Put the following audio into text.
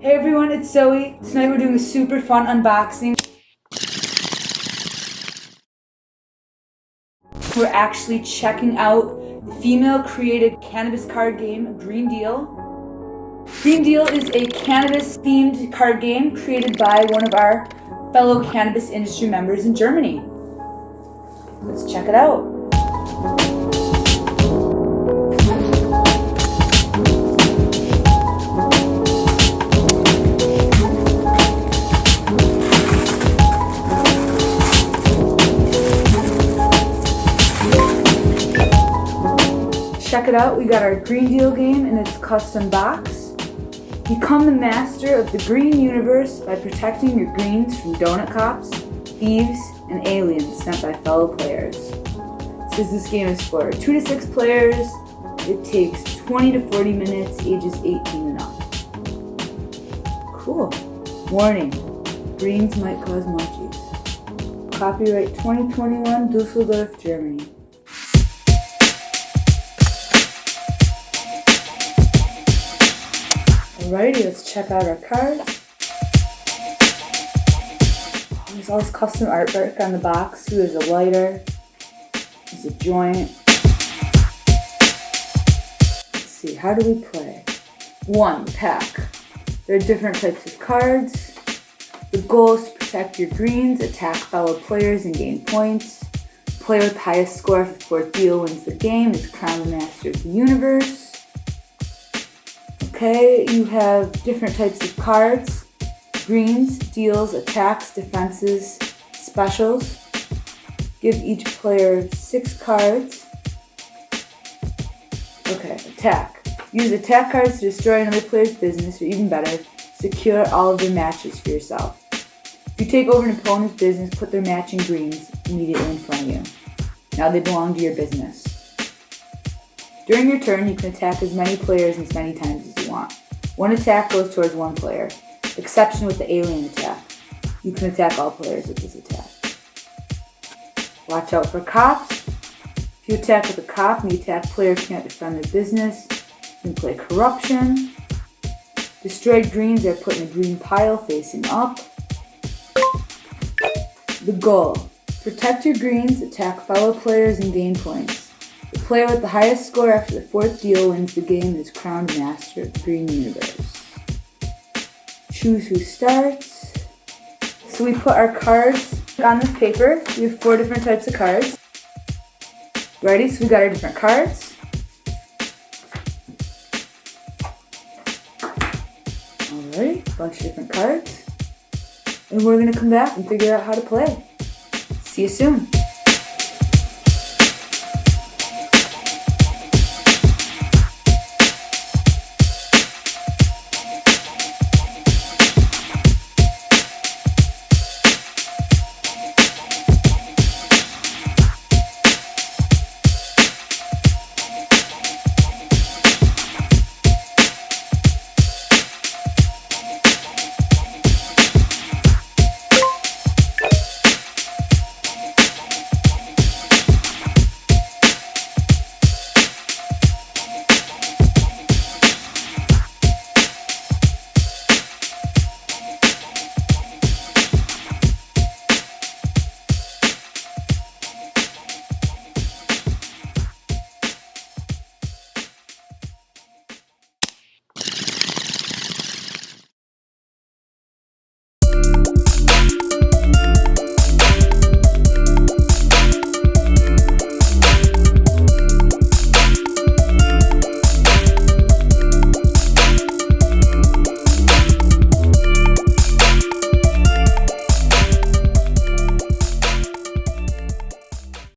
Hey everyone, it's Zoe. Tonight we're doing a super fun unboxing. We're actually checking out the female-created cannabis card game, Green Deal. Green Deal is a cannabis-themed card game created by one of our fellow cannabis industry members in Germany. Let's check it out. Check it out, we got our Green Deal game in its custom box. Become the master of the green universe by protecting your greens from donut cops, thieves, and aliens sent by fellow players. It says this game is for 2 to 6 players. It takes 20 to 40 minutes, ages 18 and up. Cool. Warning, greens might cause munchies. Copyright 2021, Dusseldorf, Germany. Alrighty, let's check out our cards. There's all this custom artwork on the box. Ooh, there's a lighter. There's a joint. Let's see, how do we play? 1, pack. There are different types of cards. The goal is to protect your greens, attack fellow players, and gain points. The player with the highest score for the 4th deal wins the game, is crowned the master of the universe. Okay, you have different types of cards. Greens, deals, attacks, defenses, specials. Give each player 6 cards. Okay, attack. Use attack cards to destroy another player's business, or even better, secure all of their matches for yourself. If you take over an opponent's business, put their matching greens immediately in front of you. Now they belong to your business. During your turn, you can attack as many players as many times as you want. 1 attack goes towards 1 player. Exception with the alien attack. You can attack all players with this attack. Watch out for cops. If you attack with a cop and the attacked player can't defend their business, you can play corruption. Destroyed greens are put in a green pile facing up. The goal: protect your greens, attack fellow players, and gain points. The player with the highest score after the 4th deal wins the game and is crowned master of the green universe. Choose who starts. So we put our cards on this paper. We have 4 different types of cards. Ready? So we got our different cards. Alright, a bunch of different cards. And we're going to come back and figure out how to play. See you soon.